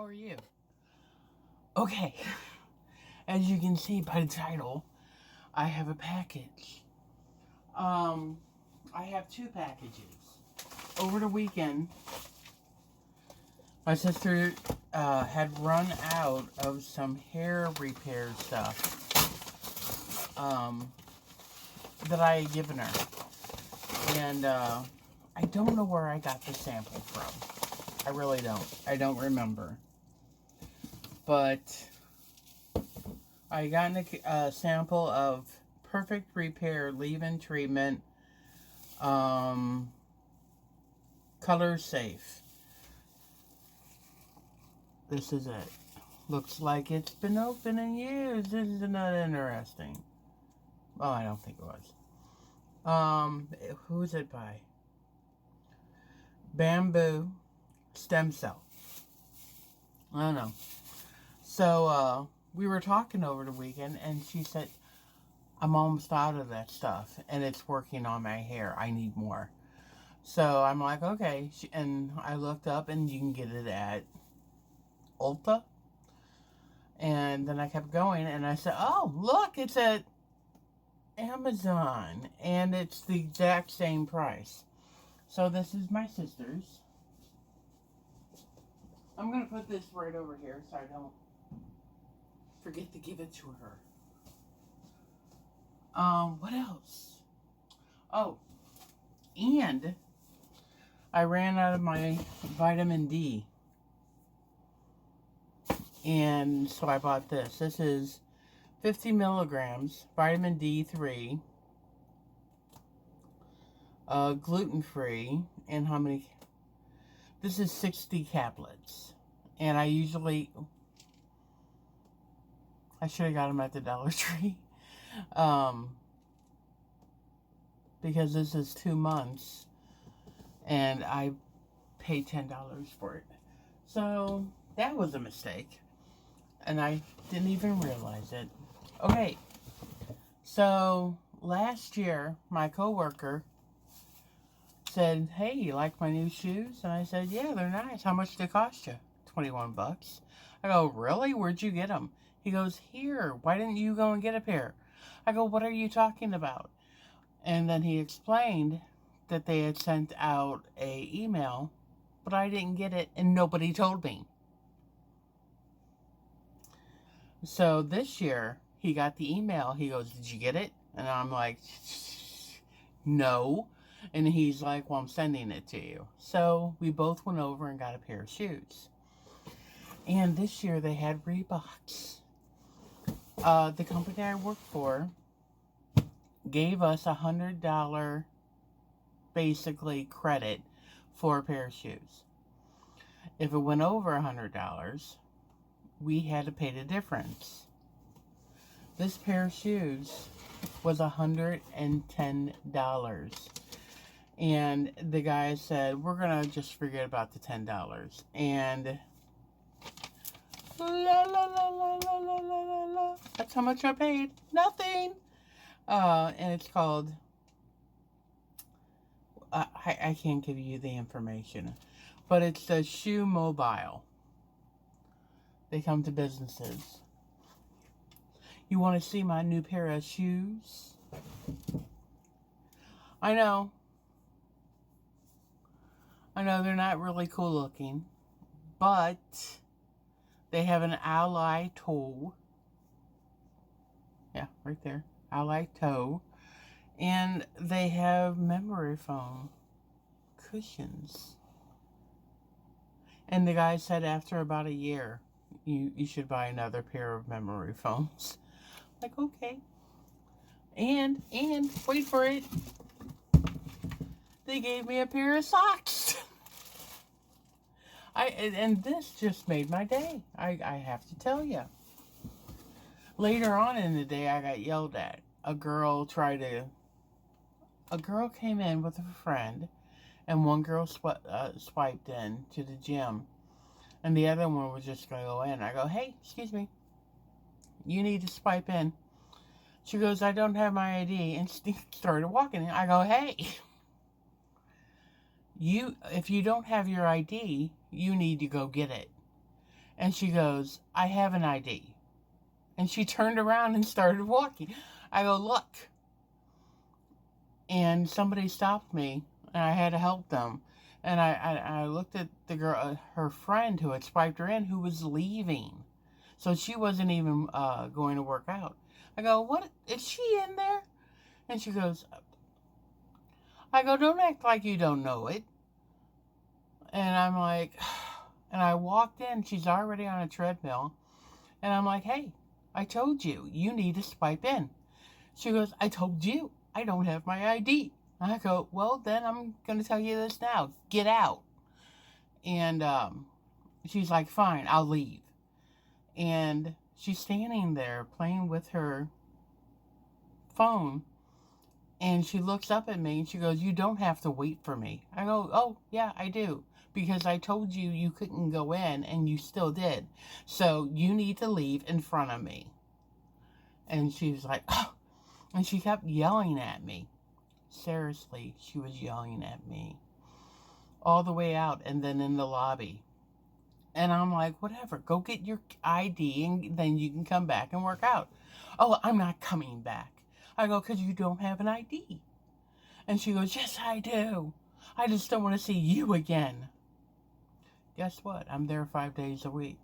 how are you? Okay, as you can see by the title, I have a package. I have two packages. Over the weekend, my sister had run out of some hair repair stuff that I had given her. And I don't know where I got the sample from. I really don't. I don't remember. But I got a sample of Perfect Repair Leave-In Treatment, Color Safe. This is it. Looks like it's been open and used. This is not interesting. Oh, I don't think it was. Who's it by? Bamboo Stem Cell. I don't know. So, we were talking over the weekend, and she said, I'm almost out of that stuff, and it's working on my hair. I need more. So, I'm like, okay. And I looked up, and you can get it at Ulta. And then I kept going, and I said, oh, look, it's at Amazon, and it's the exact same price. So, this is my sister's. I'm going to put this right over here so I don't forget to give it to her. What else? Oh, and I ran out of my vitamin D. And so I bought this. This is 50 milligrams, vitamin D3, gluten-free, and how many? This is 60 caplets. And I should have got them at the Dollar Tree. Because this is 2 months. And I paid $10 for it. So, that was a mistake. And I didn't even realize it. Okay. So, last year, my coworker said, hey, you like my new shoes? And I said, yeah, they're nice. How much did they cost you? $21. I go, really? Where'd you get them? He goes, here. Why didn't you go and get a pair? I go, what are you talking about? And then he explained that they had sent out a email, but I didn't get it, and nobody told me. So this year, he got the email. He goes, did you get it? And I'm like, no. And he's like, well, I'm sending it to you. So we both went over and got a pair of shoes. And this year they had Reeboks. The company I work for gave us $100 basically credit for a pair of shoes. If it went over $100, we had to pay the difference. This pair of shoes was $110. And the guy said, we're going to just forget about the $10. And la la la la la la la la. That's how much I paid. Nothing. And it's called, I can't give you the information, but it's the Shoe Mobile. They come to businesses. You want to see my new pair of shoes? I know they're not really cool looking, but they have an Ally toe. Yeah, right there. Ally toe. And they have memory foam cushions. And the guy said after about a year, you should buy another pair of memory foams. Like, okay. And wait for it. They gave me a pair of socks. And this just made my day. I have to tell you. Later on in the day, I got yelled at. A girl came in with a friend, and one girl swiped in to the gym, and the other one was just going to go in. I go, hey, excuse me, you need to swipe in. She goes, I don't have my ID, and started walking in. I go, hey, if you don't have your ID, you need to go get it. And she goes, I have an ID. And she turned around and started walking. I go, look. And somebody stopped me, and I had to help them. And I looked at the girl, her friend who had swiped her in, who was leaving. So she wasn't even going to work out. I go, what? Is she in there? And she goes, I go, don't act like you don't know it. And I'm like, and I walked in. She's already on a treadmill. And I'm like, hey, I told you, you need to swipe in. She goes, I told you, I don't have my ID. I go, well, then I'm going to tell you this now. Get out. And she's like, fine, I'll leave. And she's standing there playing with her phone. And she looks up at me and she goes, you don't have to wait for me. I go, oh, yeah, I do. Because I told you you couldn't go in and you still did. So you need to leave in front of me. And she was like, oh. And she kept yelling at me. Seriously, she was yelling at me. All the way out and then in the lobby. And I'm like, whatever, go get your ID and then you can come back and work out. Oh, I'm not coming back. I go, because you don't have an ID. And she goes, yes, I do. I just don't want to see you again. Guess what? I'm there 5 days a week.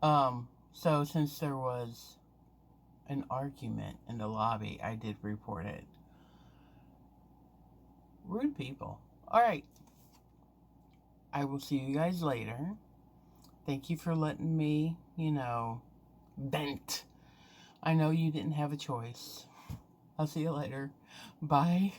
So since there was an argument in the lobby, I did report it. Rude people. All right. I will see you guys later. Thank you for letting me, vent. I know you didn't have a choice. I'll see you later. Bye.